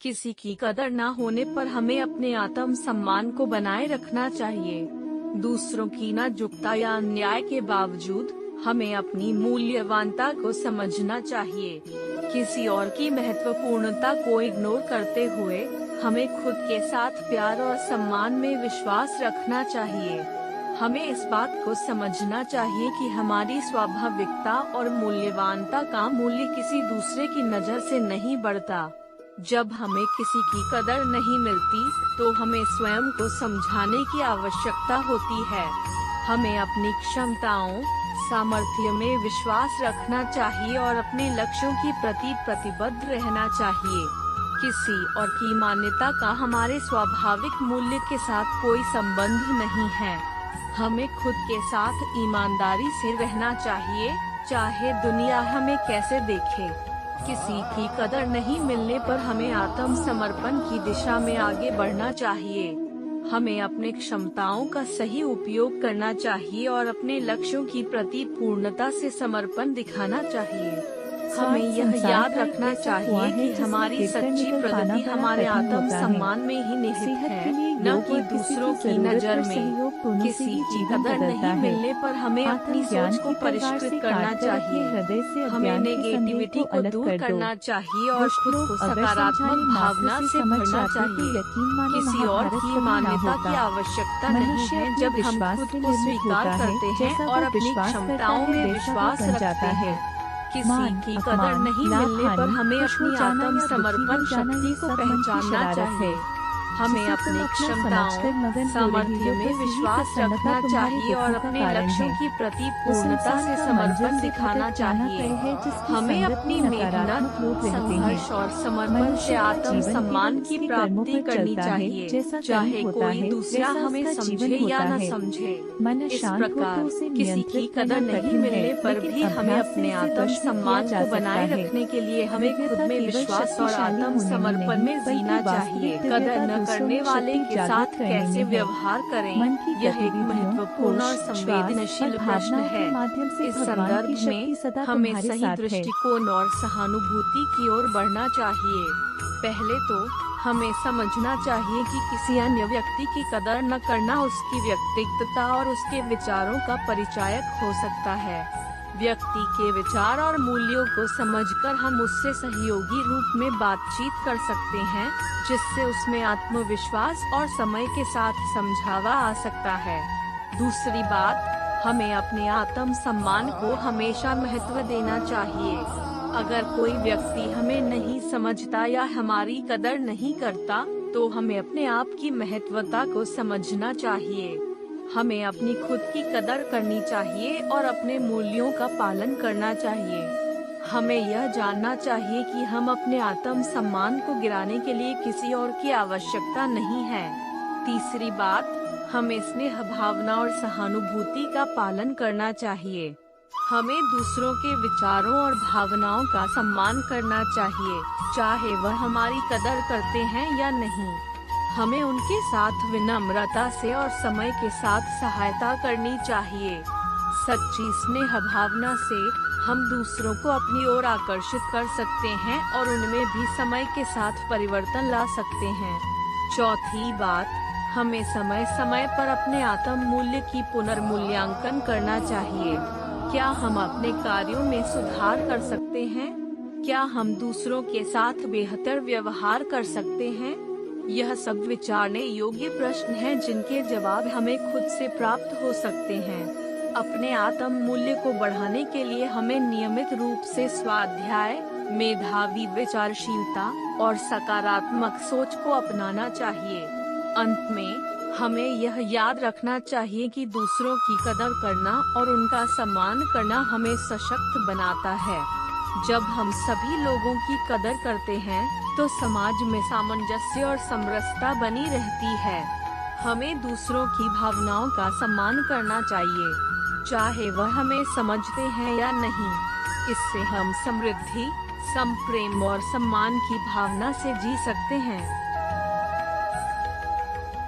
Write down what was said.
किसी की कदर न होने पर हमें अपने आत्म सम्मान को बनाए रखना चाहिए। दूसरों की नाजुकता या अन्याय के बावजूद हमें अपनी मूल्यवानता को समझना चाहिए। किसी और की महत्वपूर्णता को इग्नोर करते हुए हमें खुद के साथ प्यार और सम्मान में विश्वास रखना चाहिए। हमें इस बात को समझना चाहिए कि हमारी स्वाभाविकता और मूल्यवानता का मूल्य किसी दूसरे की नज़र से नहीं बढ़ता। जब हमें किसी की कदर नहीं मिलती, तो हमें स्वयं को समझाने की आवश्यकता होती है। हमें अपनी क्षमताओं, सामर्थ्य में विश्वास रखना चाहिए और अपने लक्ष्यों की प्रति प्रतिबद्ध रहना चाहिए। किसी और की मान्यता का हमारे स्वाभाविक मूल्य के साथ कोई संबंध नहीं है। हमें खुद के साथ ईमानदारी से रहना चाहिए, चाहे दुनिया हमें कैसे देखे। किसी की कदर नहीं मिलने पर हमें आत्मसमर्पण की दिशा में आगे बढ़ना चाहिए। हमें अपने क्षमताओं का सही उपयोग करना चाहिए और अपने लक्ष्यों की प्रति पूर्णता से समर्पण दिखाना चाहिए। हमें यह याद रखना चाहिए कि हमारी सच्ची प्रगति हमारे आत्म सम्मान में ही निहित है, न कि दूसरों की नज़र में। किसी की कदर नहीं मिलने पर हमें अपनी सोच को परिष्कृत करना चाहिए। हमें नेगेटिविटी को दूर करना चाहिए और खुद को सकारात्मक भावना से भरना चाहिए। किसी और की मान्यता की आवश्यकता नहीं है जब हम खुद को स्वीकार करते हैं और अपनी क्षमताओं में विश्वास रखते हैं। किसी की कदर नहीं मिलने पर हमें अपनी आत्म समर्पण शक्ति को पहचानना चाहिए। हमें अपनी क्षमताओं, सामर्थ्य में विश्वास रखना चाहिए और अपने लक्ष्यों की प्रति पूर्णता से समर्पण दिखाना चाहिए। हमें अपनी मेहनत, संघर्ष और समर्पण से आत्म सम्मान की प्राप्ति करनी चाहिए, चाहे कोई दूसरा हमें समझे या न समझे। इस प्रकार किसी की कदर नहीं मिलने पर भी हमें अपने आत्म सम्मान को बनाए रखने के लिए हमें खुद में विश्वास और आत्म समर्पण में जीना चाहिए। कदर न करने वाले के साथ कैसे व्यवहार करें, यह एक महत्वपूर्ण और संवेदनशील प्रश्न है। इस संदर्भ में हमें सही दृष्टिकोण और सहानुभूति की ओर बढ़ना चाहिए। पहले तो हमें समझना चाहिए कि किसी अन्य व्यक्ति की कदर न करना उसकी व्यक्तित्वता और उसके विचारों का परिचायक हो सकता है। व्यक्ति के विचार और मूल्यों को समझकर हम उससे सहयोगी रूप में बातचीत कर सकते हैं, जिससे उसमें आत्मविश्वास और समय के साथ समझावा आ सकता है। दूसरी बात, हमें अपने आत्म सम्मान को हमेशा महत्व देना चाहिए। अगर कोई व्यक्ति हमें नहीं समझता या हमारी कदर नहीं करता, तो हमें अपने आप की महत्वता को समझना चाहिए। हमें अपनी खुद की कदर करनी चाहिए और अपने मूल्यों का पालन करना चाहिए। हमें यह जानना चाहिए कि हम अपने आत्म सम्मान को गिराने के लिए किसी और की आवश्यकता नहीं है। तीसरी बात, हमें स्नेह भावना और सहानुभूति का पालन करना चाहिए। हमें दूसरों के विचारों और भावनाओं का सम्मान करना चाहिए, चाहे वह हमारी कदर करते हैं या नहीं। हमें उनके साथ विनम्रता से और समय के साथ सहायता करनी चाहिए। सच्ची स्नेह भावना से हम दूसरों को अपनी ओर आकर्षित कर सकते हैं और उनमें भी समय के साथ परिवर्तन ला सकते हैं। चौथी बात, हमें समय समय पर अपने आत्म मूल्य की पुनर्मूल्यांकन करना चाहिए। क्या हम अपने कार्यों में सुधार कर सकते हैं? क्या हम दूसरों के साथ बेहतर व्यवहार कर सकते हैं? यह सब विचारने योग्य प्रश्न हैं जिनके जवाब हमें खुद से प्राप्त हो सकते हैं। अपने आत्म मूल्य को बढ़ाने के लिए हमें नियमित रूप से स्वाध्याय, मेधावी विचारशीलता और सकारात्मक सोच को अपनाना चाहिए। अंत में हमें यह याद रखना चाहिए कि दूसरों की कदर करना और उनका सम्मान करना हमें सशक्त बनाता है। जब हम सभी लोगों की कदर करते हैं, तो समाज में सामंजस्य और समरसता बनी रहती है। हमें दूसरों की भावनाओं का सम्मान करना चाहिए, चाहे वह हमें समझते हैं या नहीं। इससे हम समृद्धि, संप्रेम और सम्मान की भावना से जी सकते हैं।